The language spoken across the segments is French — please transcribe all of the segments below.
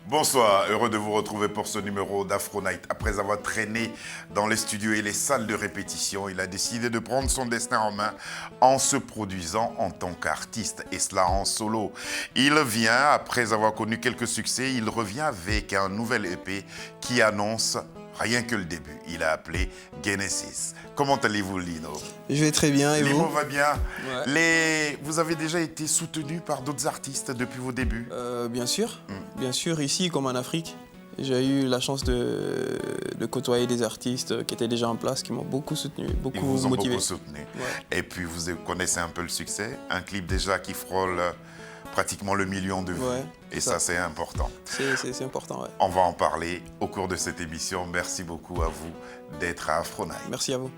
Bonsoir, heureux de vous retrouver pour ce numéro d'Afro Night. Après avoir traîné dans les studios et les salles de répétition, il a décidé de prendre son destin en main en se produisant en tant qu'artiste, et cela en solo. Il vient, après avoir connu quelques succès, il revient avec un nouvel EP qui annonce rien que le début. Il a appelé Genesis. Comment allez-vous, Lino? Je vais très bien, et vous? Lino va bien. Ouais. Vous avez déjà été soutenu par d'autres artistes depuis vos débuts? Bien sûr. Bien sûr, ici comme en Afrique. J'ai eu la chance de côtoyer des artistes qui étaient déjà en place, qui m'ont beaucoup soutenu, beaucoup Ils vous ont motivé. beaucoup soutenu. Ouais. Et puis vous connaissez un peu le succès. Un clip déjà qui frôle pratiquement le million de vues. Ouais, et ça, c'est important. C'est important, ouais. On va en parler au cours de cette émission. Merci beaucoup à vous d'être à Afro Night. Merci à vous.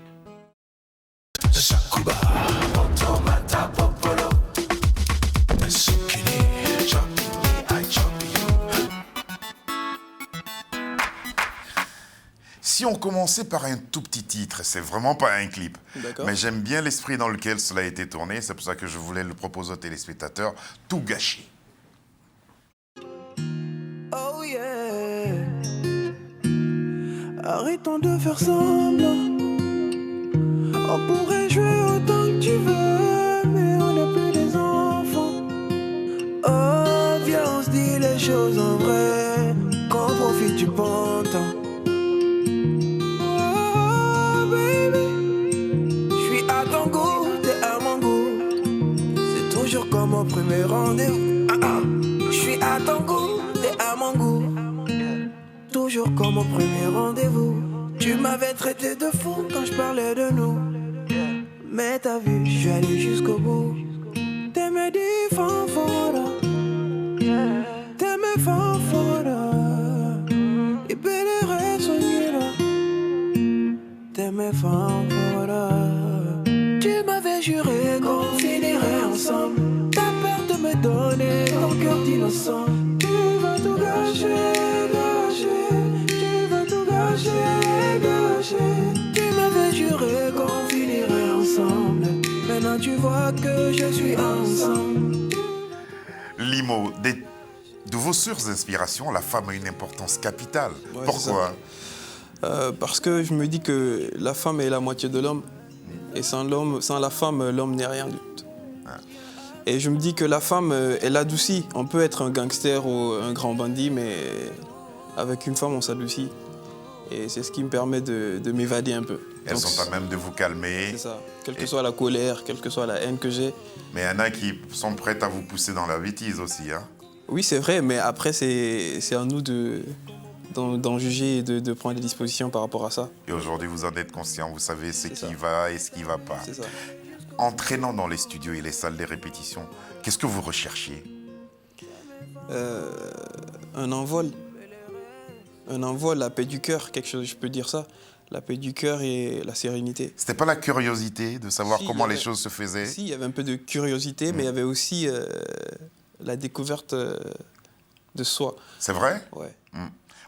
Si on commençait par un tout petit titre, c'est vraiment pas un clip, mais j'aime bien l'esprit dans lequel cela a été tourné, c'est pour ça que je voulais le proposer aux téléspectateurs, Tout gâché. Oh yeah. Arrêtons de faire semblant. On pourrait jouer autant que tu veux, mais on n'est plus des enfants. Oh, viens, on se dit les choses en vrai, qu'on profite du bon temps. Comme au premier rendez-vous, je suis à ton goût, t'es à mon goût. Toujours comme au premier rendez-vous. Tu m'avais traité de fou quand je parlais de nous. Mais t'as vu, je suis allé jusqu'au bout. T'es mes fanfora, t'es mes fanfora. Et belle sognera, t'es mes fanfora. Tu m'avais juré qu'on finirait ensemble. Me donner ton cœur d'innocent. Tu vas tout gâcher, gâcher. Tu vas tout gâcher, gâcher. Tu m'avais juré qu'on finirait ensemble. Maintenant tu vois que je suis ensemble. Limo, de vos sources d'inspiration, la femme a une importance capitale. Ouais, pourquoi? Parce que je me dis que la femme est la moitié de l'homme. Et sans la femme, l'homme n'est rien du tout. Et je me dis que la femme, elle adoucit. On peut être un gangster ou un grand bandit, mais avec une femme, on s'adoucit. Et c'est ce qui me permet de m'évader un peu. Elles sont à même de vous calmer. C'est ça. Quelle que soit la colère, quelle que soit la haine que j'ai. Mais il y en a qui sont prêtes à vous pousser dans la bêtise aussi, hein? Oui, c'est vrai, mais après, c'est à nous d'en juger et de prendre des dispositions par rapport à ça. Et aujourd'hui, vous en êtes conscient, vous savez ce qui va et ce qui ne va pas. C'est ça. En traînant dans les studios et les salles de répétition, qu'est-ce que vous recherchiez? Un envol. Un envol, la paix du cœur, quelque chose, je peux dire ça. La paix du cœur et la sérénité. C'était pas la curiosité de savoir comment les choses se faisaient? Si, il y avait un peu de curiosité, mais il y avait aussi la découverte de soi. C'est vrai? Ouais.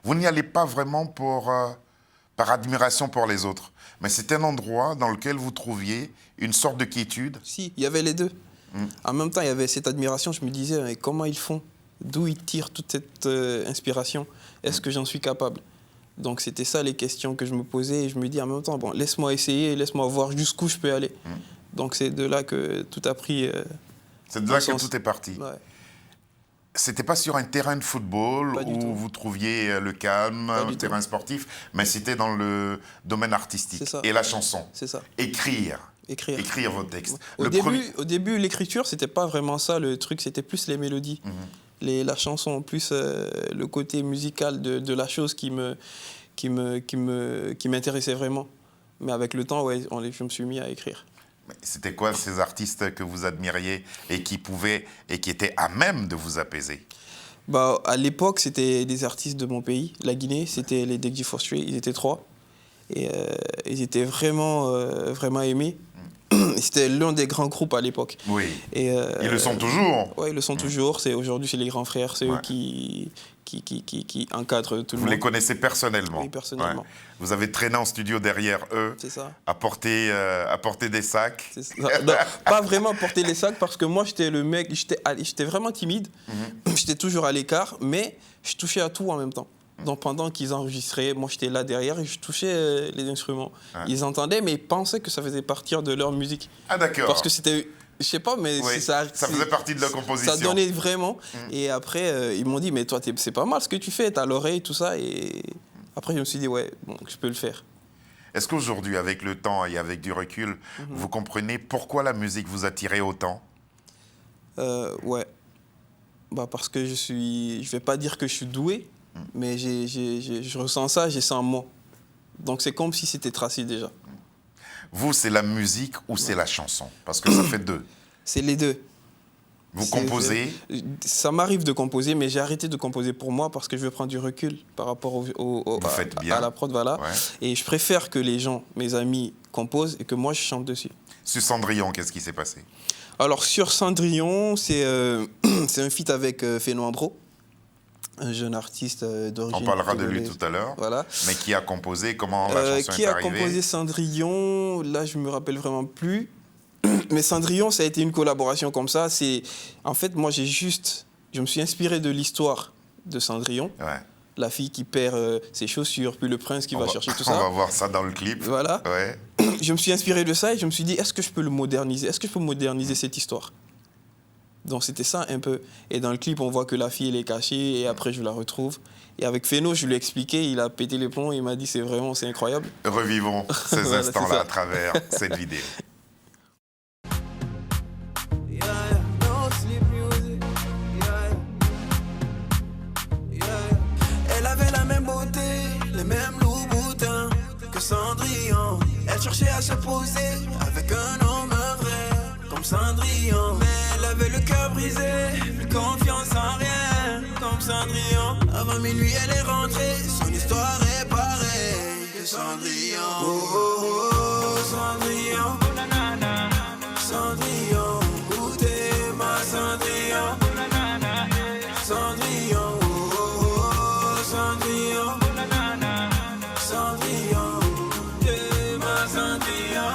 Vous n'y allez pas vraiment par admiration pour les autres, mais c'est un endroit dans lequel vous trouviez une sorte de quiétude? Si, il y avait les deux. En même temps, il y avait cette admiration, je me disais, mais comment ils font? D'où ils tirent toute cette inspiration? Est-ce que j'en suis capable? Donc c'était ça les questions que je me posais, et je me dis en même temps, bon, laisse-moi essayer, laisse-moi voir jusqu'où je peux aller. Donc c'est de là que tout a pris... c'est de là que tout est parti. Ouais. C'était pas sur un terrain de football où vous trouviez le calme, un terrain sportif, mais c'était dans le domaine artistique et la chanson. C'est ça. Écrire vos textes. Au début, l'écriture, c'était pas vraiment ça le truc, c'était plus les mélodies. La chanson, plus le côté musical de la chose qui m'intéressait vraiment. Mais avec le temps, ouais, je me suis mis à écrire. C'était quoi ces artistes que vous admiriez et qui pouvaient et qui étaient à même de vous apaiser? Bah, à l'époque, c'était des artistes de mon pays, la Guinée. C'était les Degji Forestry, ils étaient 3. Et ils étaient vraiment, vraiment aimés. C'était l'un des grands groupes à l'époque. Oui. Et, Ils le sont toujours. Oui, ils le sont toujours. Aujourd'hui, c'est les grands frères. C'est Ouais. eux qui encadrent tout le Vous monde. les connaissez personnellement? Oui, personnellement. Ouais. Vous avez traîné en studio derrière eux, C'est ça. à porter des sacs. C'est ça. Non, pas vraiment porter les sacs parce que moi, j'étais le mec, j'étais vraiment timide. J'étais toujours à l'écart, mais je touchais à tout en même temps. Donc pendant qu'ils enregistraient, moi j'étais là derrière et je touchais les instruments. Ouais. Ils entendaient, mais ils pensaient que ça faisait partie de leur musique. Ah d'accord. Parce que c'était, je sais pas, mais Oui, ça faisait partie de la composition. Ça donnait vraiment. Et après, ils m'ont dit, mais toi, c'est pas mal ce que tu fais, t'as l'oreille, tout ça. Et après, je me suis dit, ouais, bon, je peux le faire. Est-ce qu'aujourd'hui, avec le temps et avec du recul, vous comprenez pourquoi la musique vous attirait autant? Ouais. Bah, parce que je vais pas dire que je suis doué, mais je ressens ça, j'ai ça en moi. Donc c'est comme si c'était tracé déjà. Vous, c'est la musique ou c'est la chanson? Parce que ça fait deux. C'est les deux. Vous composez? Ça m'arrive de composer, mais j'ai arrêté de composer pour moi parce que je veux prendre du recul par rapport faites bien. à la prod, voilà. Ouais. Et je préfère que les gens, mes amis, composent et que moi, je chante dessus. Sur Cendrillon, qu'est-ce qui s'est passé? Alors, sur Cendrillon, c'est c'est un feat avec Feno Ambro, un jeune artiste d'origine. On parlera de lui congolaise. tout à l'heure. Voilà. Mais qui a composé? Comment la chanson Qui est a arrivée? composé Cendrillon? Là, je me rappelle vraiment plus. Mais Cendrillon, ça a été une collaboration comme ça. En fait, moi, je me suis inspiré de l'histoire de Cendrillon. Ouais. La fille qui perd ses chaussures, puis le prince qui va chercher tout On va ça. voir ça dans le clip. Voilà. Ouais. Je me suis inspiré de ça et je me suis dit, est-ce que je peux le moderniser? Est-ce que je peux moderniser cette histoire? Donc c'était ça un peu. Et dans le clip, on voit que la fille, elle est cachée et après, je la retrouve. Et avec Feno, je lui ai expliqué, il a pété les plombs, il m'a dit, c'est incroyable. Revivons ces Voilà, instants-là c'est ça. à travers cette vidéo. Yeah, no sleep music. Yeah, yeah. Elle avait la même beauté, les mêmes loups boutins que Cendrillon. Elle cherchait à se poser avec un homme vrai comme Cendrillon. Mais elle avait le cœur brisé, plus confiance en rien comme Cendrillon. Avant minuit, elle est rentrée, son histoire est pareille que Cendrillon. Oh, oh, oh, Cendrillon. Cendrillon, où t'es ma Cendrillon? Cendrillon, oh, oh, oh, Cendrillon. Cendrillon, t'es ma Cendrillon.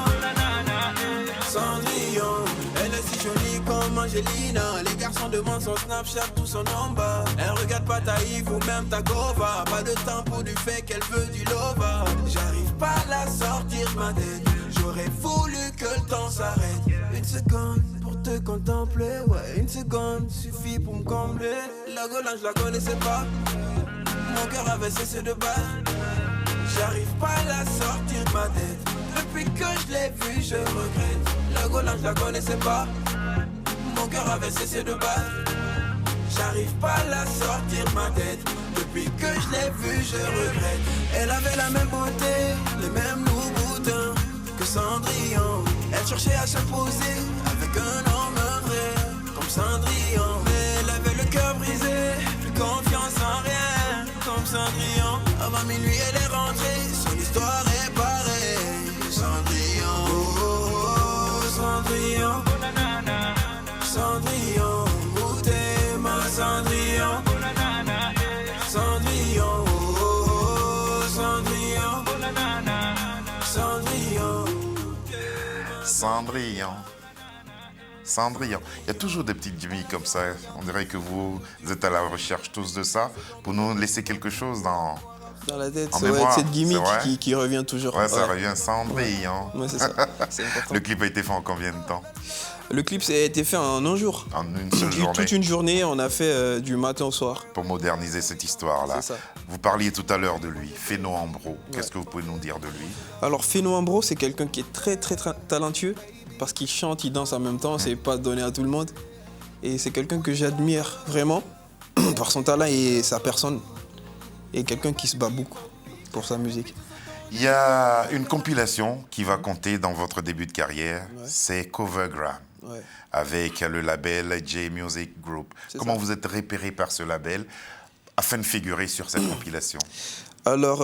Cendrillon, elle est si jolie comme Angelina. Les garçons demandent son Snapchat, tout son number. Elle regarde pas ta Yves ou même ta Gova. Pas de temps pour du fait qu'elle veut du lova. J'arrive pas à la sortir de ma tête. J'aurais voulu que le temps s'arrête. Une seconde pour te contempler. Ouais, une seconde suffit pour me combler. La Golan, je la connaissais pas. Mon cœur avait cessé de battre. J'arrive pas à la sortir de ma tête. Depuis que je l'ai vue, je regrette. La Golan, je la connaissais pas. Mon cœur avait cessé de battre. J'arrive pas à la sortir de ma tête. Depuis que je l'ai vue, je regrette. Elle avait la même beauté, les mêmes loups boutins que Cendrillon. Elle cherchait à se poser avec un homme vrai comme Cendrillon. Mais elle avait le cœur brisé, plus confiance en rien comme Cendrillon. Avant minuit, elle est rentrée, son histoire est pareille que Cendrillon. Oh, oh, oh, Cendrillon. Cendrillon, où t'es ma Cendrillon? Cendrillon, oh, oh, oh, Cendrillon. Cendrillon. Cendrillon. Cendrillon. Il y a toujours des petites gimmicks comme ça. On dirait que vous êtes à la recherche tous de ça pour nous laisser quelque chose dans Dans la tête, en c'est mémoire, cette gimmick c'est vrai. qui revient toujours. Ouais, ça Ouais. revient Cendrillon. Ouais, c'est ça, c'est important. Le clip a été fait en combien de temps? Le clip ça a été fait en un jour. En une seule journée. Toute une journée, on a fait du matin au soir. Pour moderniser cette histoire-là. C'est ça. Vous parliez tout à l'heure de lui, Feno Ambro. Qu'est-ce que vous pouvez nous dire de lui? Alors Feno Ambro, c'est quelqu'un qui est très talentueux parce qu'il chante, il danse en même temps, c'est pas donné à tout le monde. Et c'est quelqu'un que j'admire vraiment par son talent et sa personne. Et quelqu'un qui se bat beaucoup pour sa musique. Il y a une compilation qui va compter dans votre début de carrière, Ouais. c'est Covergram, Ouais. avec le label J Music Group. C'est Comment ça. vous êtes repéré par ce label afin de figurer sur cette compilation? Alors,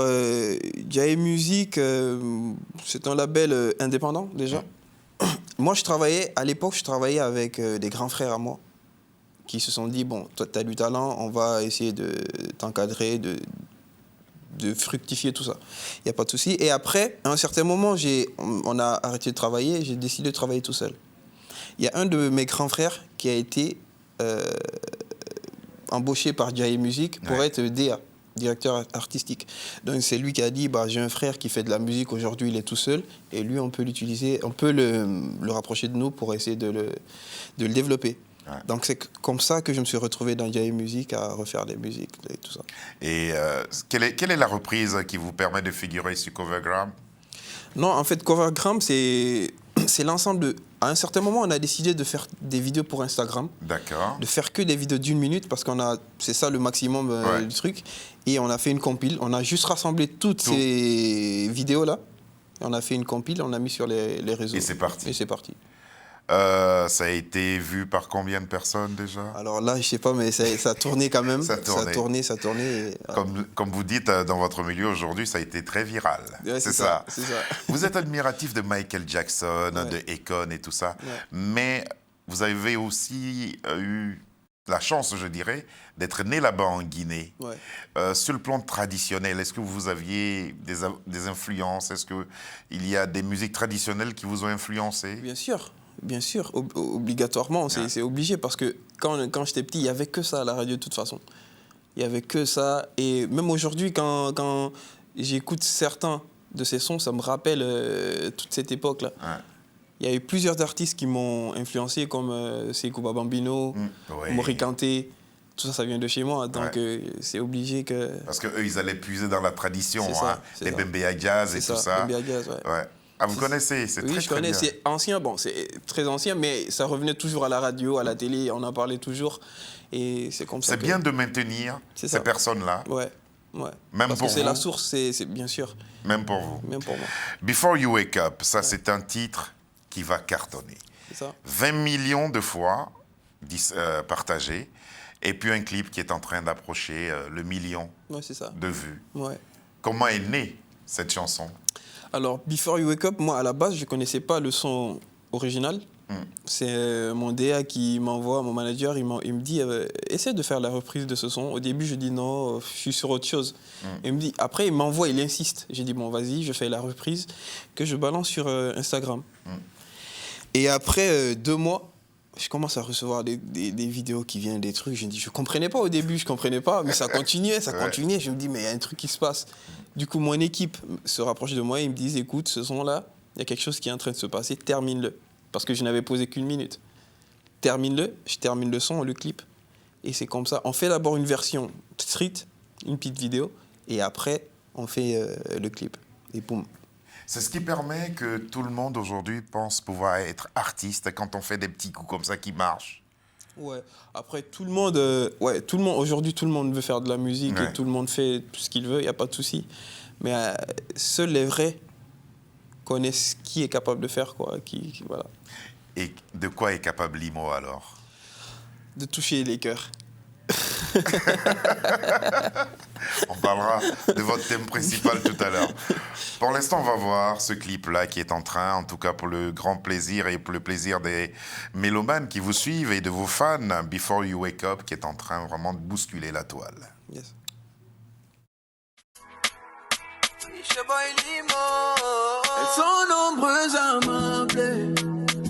Jai Music, c'est un label indépendant déjà. Moi, à l'époque, je travaillais avec des grands frères à moi qui se sont dit, bon, toi, tu as du talent, on va essayer de t'encadrer, de fructifier tout ça. Il n'y a pas de souci. Et après, à un certain moment, on a arrêté de travailler, j'ai décidé de travailler tout seul. Il y a un de mes grands frères qui a été embauché par Jaye Music pour être DA, directeur artistique. Donc c'est lui qui a dit, j'ai un frère qui fait de la musique, aujourd'hui il est tout seul, et lui on peut l'utiliser, on peut le rapprocher de nous pour essayer de le développer. Ouais. Donc c'est comme ça que je me suis retrouvé dans Jaye Music à refaire des musiques et tout ça. Et quelle est la reprise qui vous permet de figurer sur Covergram? Non, en fait, Covergram, c'est l'ensemble de... À un certain moment, on a décidé de faire des vidéos pour Instagram. D'accord. De faire que des vidéos d'1 minute, parce c'est ça le maximum du truc. Et on a fait une compile. On a juste rassemblé toutes ces vidéos-là. On a fait une compile, on a mis sur les réseaux. Et c'est parti. Et c'est parti. Ça a été vu par combien de personnes déjà? Alors là, je sais pas, mais ça a tourné quand même. Ça a tourné. Et... Comme vous dites, dans votre milieu aujourd'hui, ça a été très viral. Ouais, c'est ça. Vous êtes admiratif de Michael Jackson, de Akon et tout ça, mais vous avez aussi eu la chance, je dirais, d'être né là-bas en Guinée. Sur le plan traditionnel, est-ce que vous aviez des influences? Est-ce qu'il y a des musiques traditionnelles qui vous ont influencé? Bien sûr, obligatoirement, c'est obligé parce que quand j'étais petit, il n'y avait que ça à la radio de toute façon. Il n'y avait que ça. Et même aujourd'hui, quand j'écoute certains de ces sons, ça me rappelle toute cette époque-là. Il y a eu plusieurs artistes qui m'ont influencé, comme Sekou Bambino, Mori Kanté. Tout ça, ça vient de chez moi, donc c'est obligé que... Parce qu'eux, ils allaient puiser dans la tradition, les Bembea Jazz et tout ça. Bembea Jazz, Ah, vous connaissez, c'est oui, très, je connais, très bien. c'est ancien, c'est très ancien, mais ça revenait toujours à la radio, à la télé, on en parlait toujours, et c'est comme ça. C'est bien de maintenir ces personnes-là. Ouais. Même parce pour que c'est vous. La source, c'est bien sûr. Même pour vous. Même pour moi. Before You Wake Up, ça c'est un titre qui va cartonner. C'est ça. 20 millions de fois partagé, et puis un clip qui est en train d'approcher le million de vues. Comment est née cette chanson? Alors, Before You Wake Up, moi, à la base, je ne connaissais pas le son original. C'est mon DA qui m'envoie, mon manager, il me dit essaie de faire la reprise de ce son. Au début, je dis non, je suis sur autre chose. Il me dit, après, il m'envoie, il insiste. J'ai dit, bon, vas-y, je fais la reprise que je balance sur Instagram. Et après 2 mois, je commence à recevoir des vidéos qui viennent, des trucs. Je me dis, je ne comprenais pas au début, mais ça continuait. Je me dis, mais il y a un truc qui se passe. Du coup, mon équipe se rapproche de moi et ils me disent, écoute, ce son-là, il y a quelque chose qui est en train de se passer, termine-le. Parce que je n'avais posé qu'1 minute. Termine-le, je termine le son, le clip. Et c'est comme ça. On fait d'abord une version street, une petite vidéo, et après, on fait le clip. Et boum. C'est ce qui permet que tout le monde aujourd'hui pense pouvoir être artiste quand on fait des petits coups comme ça qui marchent. Ouais, après tout le monde, aujourd'hui tout le monde veut faire de la musique et tout le monde fait tout ce qu'il veut, il n'y a pas de souci. Mais seuls les vrais connaissent qui est capable de faire quoi, voilà. Et de quoi est capable Limo alors? De toucher les cœurs. On parlera de votre thème principal tout à l'heure. Pour l'instant, on va voir ce clip-là qui est en train, en tout cas pour le grand plaisir et pour le plaisir des mélomanes qui vous suivent et de vos fans, Before You Wake Up, qui est en train vraiment de bousculer la toile. Yes. Elles sont nombreuses à m'appeler,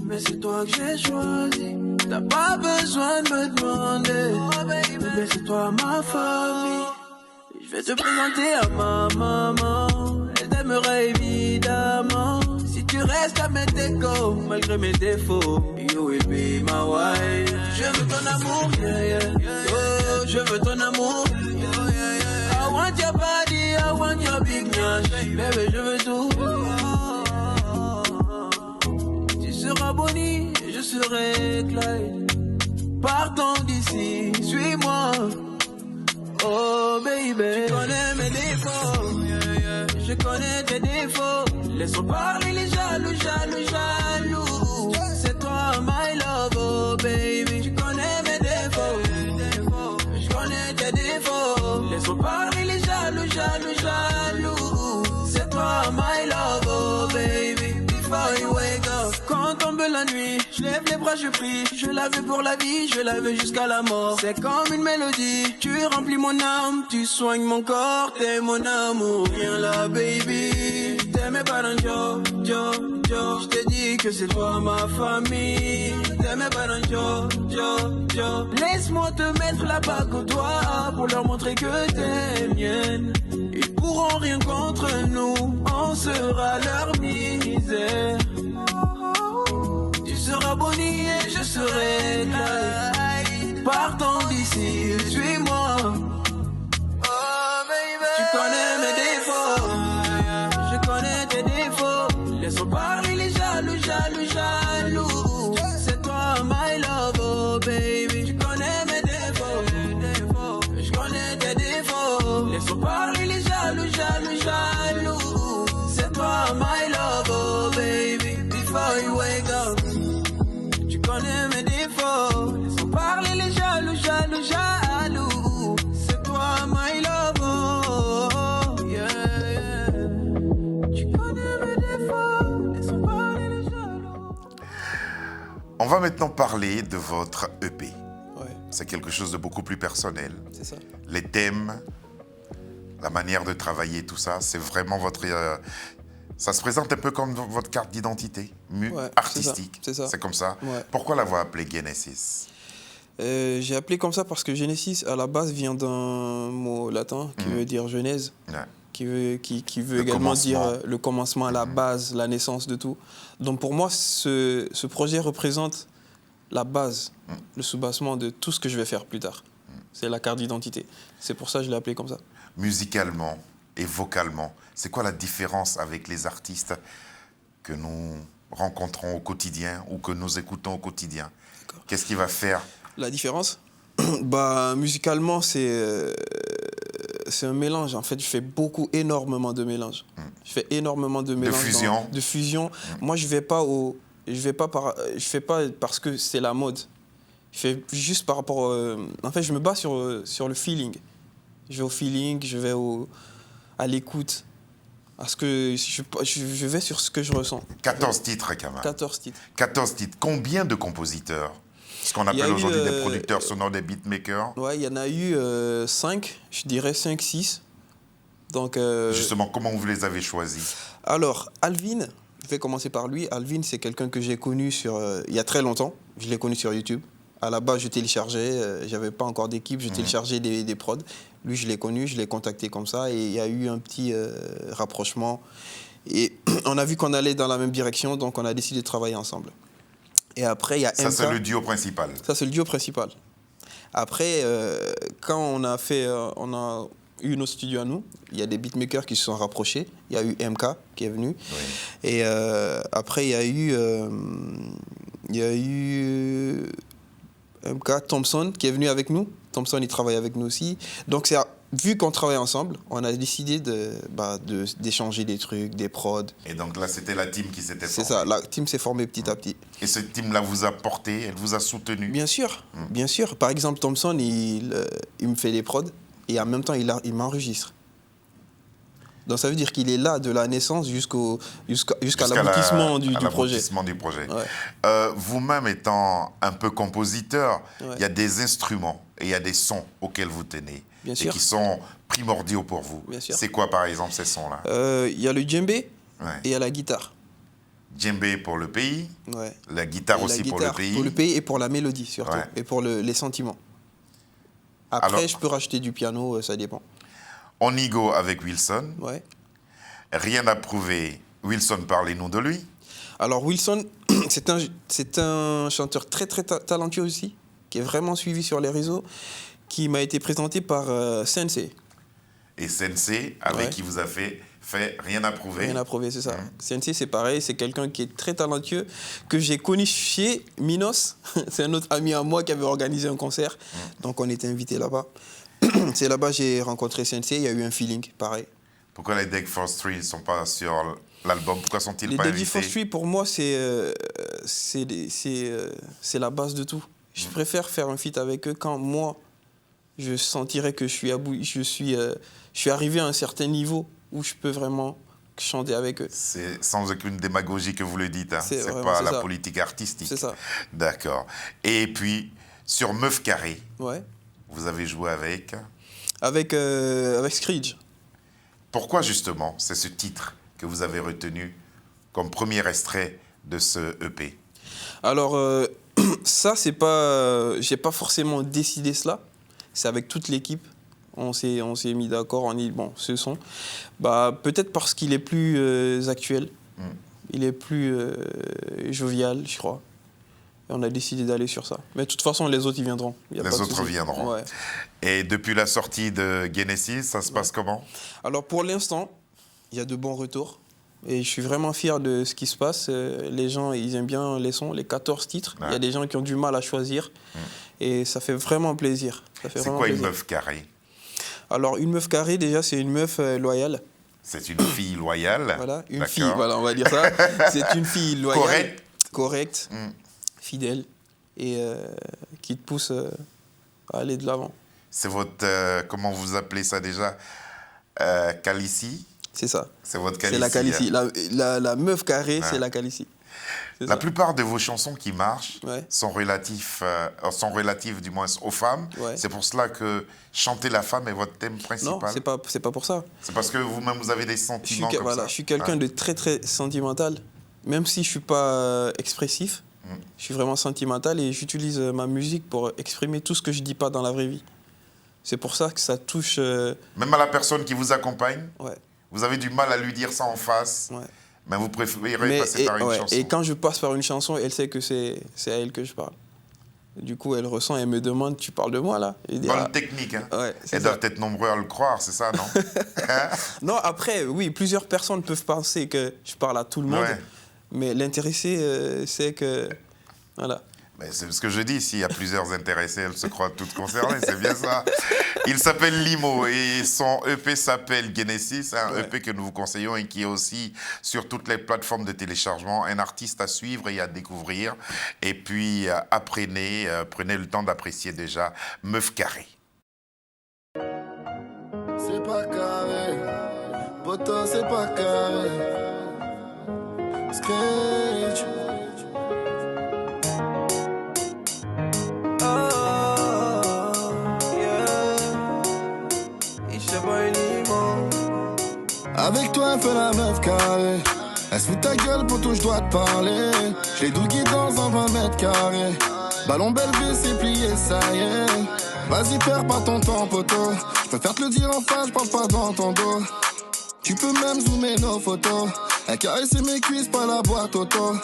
mais c'est toi que j'ai choisi. T'as pas besoin de me demander, bébé, c'est toi ma famille. Je vais te présenter à ma maman, elle t'aimerait évidemment. Si tu restes à mes décos, malgré mes défauts, you will be my wife. Je veux ton amour, oh, je veux ton amour. I want your body, I want your big nash, bébé, je veux tout. Tu seras Bonnie, je serai Clyde. Partons d'ici, suis-moi. Oh baby, tu connais mes défauts, je connais tes défauts. Laisse-moi parler les jaloux, jaloux, jaloux. C'est toi my love, oh baby. Tu connais mes défauts, je connais tes défauts. Laisse-moi parler les jaloux, jaloux, jaloux. C'est toi my love, oh baby. Before you wake up, quand tombe la fois je prie, je la veux pour la vie, je la veux jusqu'à la mort. C'est comme une mélodie, tu remplis mon âme, tu soignes mon corps, t'es mon amour. Viens là baby, t'aimais pas un Joe. Je t'ai dit que c'est toi ma famille. T'aimais pas un Joe. Laisse-moi te mettre la bague au doigt pour leur montrer que t'es mienne. Ils pourront rien contre nous, on sera leur misère. Tu seras Bonnie et je serai Clyde. Partons d'ici, suis-moi. Tu connais mes défauts, je connais tes défauts. Laissons parler les jaloux. C'est toi my love, oh baby. Tu connais mes défauts, je connais tes défauts. Laissons parler les jaloux. C'est toi my love, oh baby. Before you wake up, tu connais mes défauts. Laissons parler les jaloux. C'est toi my love, oh yeah. Tu connais mes défauts. Laissons parler les jaloux. On va maintenant parler de votre EP. Ouais, C'est quelque chose de beaucoup plus personnel. c'est ça. Les thèmes, la manière de travailler, tout ça, c'est vraiment votre... ça se présente un peu comme votre carte d'identité Ouais, artistique. c'est ça. C'est comme ça. Ouais. Pourquoi l'avoir appelé Genesis? J'ai appelé comme ça parce que Genesis, à la base, vient d'un mot latin qui veut dire genèse, Ouais. qui veut Le également dire commencement. le commencement, la base, la naissance de tout. Donc pour moi, ce projet représente la base, le soubassement de tout ce que je vais faire plus tard. C'est la carte d'identité. C'est pour ça que je l'ai appelé comme ça. Musicalement et vocalement, c'est quoi la différence avec les artistes que nous rencontrons au quotidien ou que nous écoutons au quotidien? D'accord. Qu'est-ce qui va faire? La différence, bah, musicalement, c'est un mélange. En fait, je fais énormément de mélanges. Je fais énormément de mélanges. fusion. De fusion. Moi, je fais pas parce que c'est la mode. Je fais juste par rapport... en fait, je me base sur le feeling. Je vais au feeling, je vais à l'écoute. Parce que je vais sur ce que je ressens. 14 titres, quand même. 14 titres. 14 titres. Combien de compositeurs? Ce qu'on Il y a appelle eu, aujourd'hui des producteurs sonores, des beatmakers. Ouais, il y en a eu 5, je dirais 5, 6. Donc, Justement, comment vous les avez choisis? alors, Alvin, je vais commencer par lui. Alvin, c'est quelqu'un que j'ai connu il y a très longtemps. Je l'ai connu sur YouTube. À la base, je téléchargeais, j'avais pas encore d'équipe, je téléchargeais des prods. Lui, je l'ai connu, je l'ai contacté comme ça et il y a eu un petit rapprochement. Et on a vu qu'on allait dans la même direction, donc on a décidé de travailler ensemble. Et après, il y a Ça, MK. c'est le duo principal. Ça, c'est le duo principal. Après, quand on a eu nos studios à nous, il y a des beatmakers qui se sont rapprochés. Il y a eu MK qui est venu. Oui. Et après, il y a eu MK Thompson qui est venu avec nous. Thompson, il travaille avec nous aussi. Donc, vu qu'on travaille ensemble, on a décidé d'échanger des trucs, des prods. Et donc là, c'était la team qui s'était C'est formée. ça, la team s'est formée petit à petit. Et cette team-là vous a porté, elle vous a soutenu. Bien sûr, bien sûr. Par exemple, Thompson, il me fait des prods et en même temps, il m'enregistre. Donc ça veut dire qu'il est là de la naissance jusqu'à l'aboutissement du projet. L'aboutissement du projet. Ouais. Vous-même étant un peu compositeur, Ouais. il y a des instruments et il y a des sons auxquels vous tenez. Bien et sûr. qui sont primordiaux pour vous. Bien sûr. C'est quoi, par exemple, ces sons-là? Il y a le djembé Ouais. et il y a la guitare. Djembé pour le pays, Ouais. la guitare Et la aussi pour le guitare pays. pour le pays et pour la mélodie surtout. Ouais. Et pour les sentiments. Après, Alors- je peux rajouter du piano, ça dépend. On y go avec Wilson. Ouais. Rien à prouver. Wilson, parlez-nous de lui. Alors Wilson, c'est un chanteur très très talentueux aussi, qui est vraiment suivi sur les réseaux, qui m'a été présenté par Sensei. Et Sensei, avec Ouais. qui vous a fait Rien à prouver. Rien à prouver, c'est ça. Sensei, c'est pareil, c'est quelqu'un qui est très talentueux, que j'ai connu chez Minos. C'est un autre ami à moi qui avait organisé un concert, donc on était invités là-bas. C'est là-bas que j'ai rencontré Sensei, il y a eu un feeling, pareil. Pourquoi les Deck Force 3 ne sont pas sur l'album? Pourquoi sont-ils Les pas Deadly invités? Force 3, pour moi, c'est la base de tout. Je préfère faire un feat avec eux quand moi, je sentirais que je suis arrivé à un certain niveau où je peux vraiment chanter avec eux. C'est sans aucune démagogie que vous le dites, hein. C'est vraiment, pas c'est la ça. politique artistique. C'est ça. D'accord. Et puis, sur Meuf Carré, Ouais. vous avez joué avec... Avec Screech. Pourquoi justement c'est ce titre que vous avez retenu comme premier extrait de ce EP? Alors, ça, c'est pas... j'ai pas forcément décidé cela. C'est avec toute l'équipe. On s'est mis d'accord, on dit, bon, ce son. Bah, peut-être parce qu'il est plus actuel. Il est plus jovial, je crois. Et on a décidé d'aller sur ça. Mais de toute façon, les autres, ils viendront. Les autres viendront. Ouais. Et depuis la sortie de Genesis, ça se passe comment? Alors, pour l'instant, il y a de bons retours. Et je suis vraiment fier de ce qui se passe. Les gens, ils aiment bien les sons, les 14 titres. Ouais. Il y a des gens qui ont du mal à choisir. Et ça fait vraiment plaisir. C'est quoi une meuf carrée? Alors, une meuf carrée, déjà, c'est une meuf loyale. C'est une fille loyale. Voilà, une D'accord. fille, voilà, on va dire ça. C'est une fille loyale. Correcte, Mm. fidèle, et qui te pousse à aller de l'avant. C'est votre... comment vous appelez ça déjà? Calici? C'est ça. C'est votre Calici. C'est la Calici. hein. La meuf carrée, Ouais. c'est la Calici. C'est La ça. plupart de vos chansons qui marchent Ouais. sont relatives du moins aux femmes. Ouais. C'est pour cela que chanter la femme est votre thème Non, principal. c'est pas pour ça. C'est parce que vous-même vous avez des sentiments comme ça. Je suis quelqu'un de très très sentimental. Même si je suis pas expressif, je suis vraiment sentimental et j'utilise ma musique pour exprimer tout ce que je dis pas dans la vraie vie. C'est pour ça que ça touche. Même à la personne qui vous accompagne, Ouais. vous avez du mal à lui dire ça en face, Ouais. mais vous préférez passer par une ouais, chanson. et quand je passe par une chanson, elle sait que c'est à elle que je parle. Du coup, elle ressent et me demande, tu parles de moi là? Et dit, Bonne ah, technique, hein. ouais, c'est Elles ça. doivent être nombreux à le croire, c'est ça, non? Non, après, oui, plusieurs personnes peuvent penser que je parle à tout le monde. Ouais. Mais l'intéressé, c'est que... Voilà. Mais c'est ce que je dis, s'il y a plusieurs intéressés, elles se croient toutes concernées, c'est bien ça. Il s'appelle Limo et son EP s'appelle Genesis, un Ouais. EP que nous vous conseillons et qui est aussi sur toutes les plateformes de téléchargement. Un artiste à suivre et à découvrir. Et puis, apprenez le temps d'apprécier déjà Meuf Carré. C'est pas carré, poto c'est pas carré. Scratch. Avec toi, fais la meuf carrée. Laisse foutre ta gueule, poto, je dois te parler. Je l'ai dougué dans un 20 mètres carrés. Ballon Belvé, c'est plié, ça y est. Vas-y, perds pas ton temps, poto. Je préfère te le dire en face, je parle pas dans ton dos. Tu peux même zoomer nos photos. Elle caresser mes cuisses, pas la boîte auto.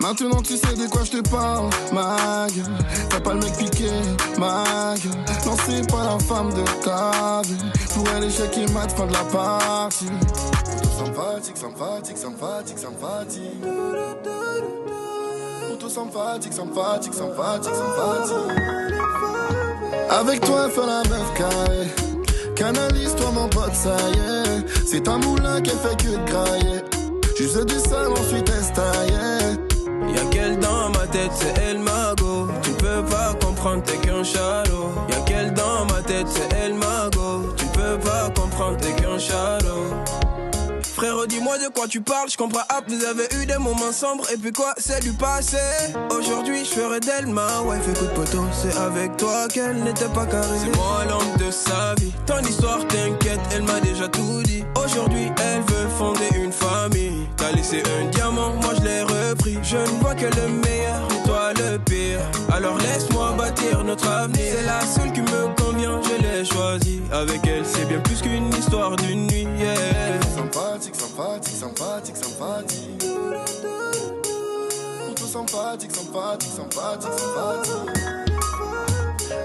Maintenant tu sais de quoi je te parle, ma gueule. T'as pas le mec piqué, ma gueule. Non, c'est pas la femme de ta vie. Pour elle, échec et mat, fin de la partie. Ça me fatigue, ça me fatigue, ça me fatigue, ça me fatigue. Tout ça me fatigue, ça me fatigue, ça me fatigue, ça me fatigue. Avec toi, fais la meuf carrée. Canalise-toi mon pote, ça y est. C'est un moulin qui fait que de grailler. Juste du sale, ensuite estaillé. Y'a qu'elle dans ma tête, c'est elle ma go. Tu peux pas comprendre, t'es qu'un chalot. Y'a qu'elle dans ma tête, c'est elle ma go. Tu peux pas comprendre, t'es qu'un chalot. Frère, dis-moi de quoi tu parles, je comprends hop, vous avez eu des moments sombres et puis quoi, c'est du passé. Aujourd'hui, je ferai d'elle ma wife, écoute poteau, c'est avec toi qu'elle n'était pas carrée. C'est moi l'homme de sa vie, ton histoire t'inquiète, elle m'a déjà tout dit. Aujourd'hui, elle veut fonder une famille. T'as laissé un diamant, moi je l'ai repris. Je ne vois que le meilleur, et toi le pire. Alors laisse-moi bâtir notre avenir. C'est la seule qui me convient, je l'ai choisie. Avec elle, c'est bien plus qu'une histoire d'une nuit, yeah. Sympathique, sympathique, sympathique, sympathique. Tout sympathique, sympathique, sympathique, sympathique.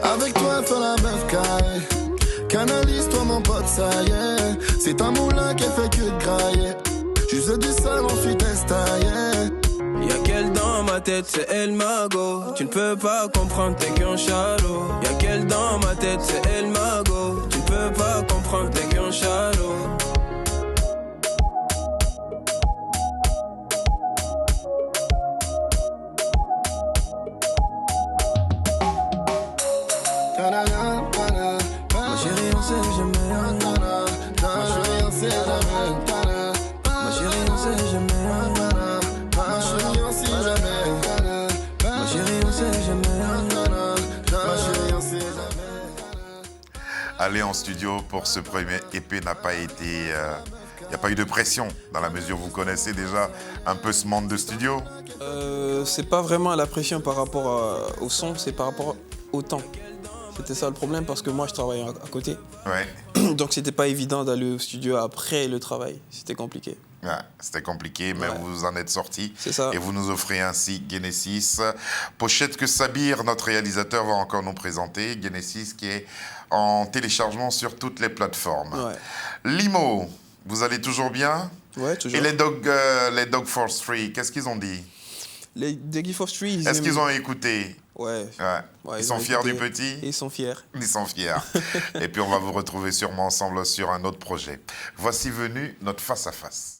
Avec toi, fais la meuf carrée. Canalise-toi mon pote, ça y est. C'est un moulin qui fait que de grailler. Juste du sale, ensuite estaillé. Y'a qu'elle dans ma tête, c'est elle ma go. Tu ne peux pas comprendre, t'es qu'un chalot. Y'a qu'elle dans ma tête, c'est elle ma go. Tu ne peux pas comprendre, t'es qu'un chalot. Ma chérie, on sait jamais. Ma chérie, on sait jamais. Ma aller en studio pour ce premier EP n'a pas été... Il n'y a pas eu de pression, dans la mesure où vous connaissez déjà un peu ce monde de studio. C'est pas vraiment la pression par rapport au son, c'est par rapport au temps. C'était ça le problème parce que moi je travaillais à côté. Ouais. Donc c'était pas évident d'aller au studio après le travail. C'était compliqué. Ouais, c'était compliqué, mais vous en êtes sorti. C'est ça. Et vous nous offrez ainsi Genesis. Pochette que Sabir, notre réalisateur, va encore nous présenter. Genesis qui est en téléchargement sur toutes les plateformes. Ouais. Limo, vous allez toujours bien? Ouais, toujours. Et les Dog Force 3, qu'est-ce qu'ils ont dit? Les Doggy Force 3, Est-ce qu'ils ont écouté? Ouais. Ils sont fiers du petit? Ils sont fiers. Ils sont fiers. Et puis on va vous retrouver sûrement ensemble sur un autre projet. Voici venu notre face-à-face.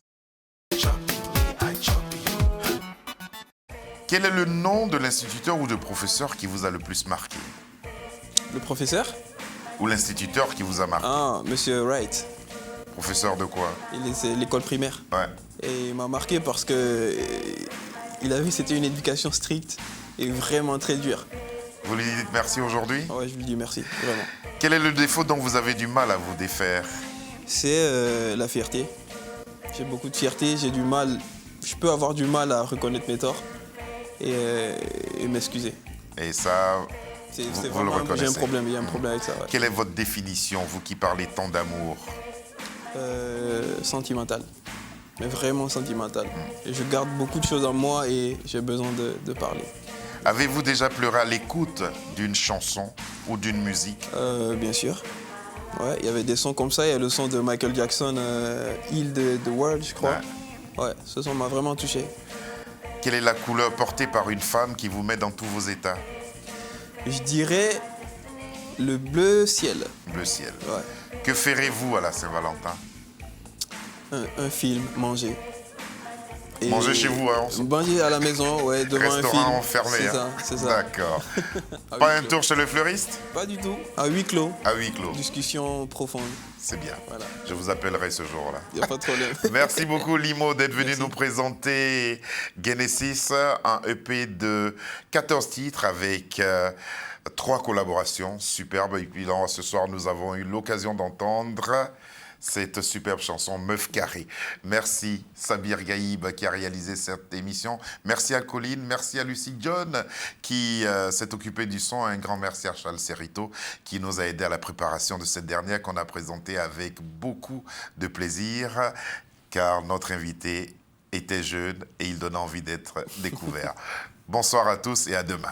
Quel est le nom de l'instituteur ou de professeur qui vous a le plus marqué? Le professeur? Ou l'instituteur qui vous a marqué? Ah, Monsieur Wright. Professeur de quoi? C'est l'école primaire. Ouais. Et il m'a marqué parce que il a vu que c'était une éducation stricte et vraiment très dure. Vous lui dites merci aujourd'hui? Ouais, je lui dis merci, vraiment. Quel est le défaut dont vous avez du mal à vous défaire? C'est la fierté. J'ai beaucoup de fierté, je peux avoir du mal à reconnaître mes torts et m'excuser. Et ça, C'est vous le vraiment, reconnaissez? j'ai un problème, il y a un problème avec ça. Ouais. Quelle est votre définition, vous qui parlez tant d'amour? Sentimental, mais vraiment sentimental. Et je garde beaucoup de choses en moi et j'ai besoin de parler. Avez-vous déjà pleuré à l'écoute d'une chanson ou d'une musique? Bien sûr. Ouais, il y avait des sons comme ça. Il y a le son de Michael Jackson, Heal the World, je crois. Ouais, ce son m'a vraiment touché. Quelle est la couleur portée par une femme qui vous met dans tous vos états? Je dirais le bleu ciel. Bleu ciel. Ouais. Que ferez-vous à la Saint-Valentin? Un film, manger. Et Manger chez vous, hein? Manger à la maison, ouais, devant un film. Restaurant fermé, C'est hein? ça, c'est ça. D'accord. À Pas huis un clos. tour chez le fleuriste? Pas du tout. À huis clos. À huis clos. Discussion profonde. C'est bien. Voilà. Je vous appellerai ce jour-là. Il n'y a pas de problème. Merci beaucoup Limo d'être venu Merci. nous présenter Genesis, un EP de 14 titres avec 3 collaborations superbes. Et puis là, ce soir, nous avons eu l'occasion d'entendre cette superbe chanson Meuf Carrée. Merci Sabir Gaïb qui a réalisé cette émission. Merci à Colline, merci à Lucie John qui s'est occupée du son. Un grand merci à Charles Serrito qui nous a aidé à la préparation de cette dernière qu'on a présentée avec beaucoup de plaisir car notre invité était jeune et il donnait envie d'être découvert. Bonsoir à tous et à demain.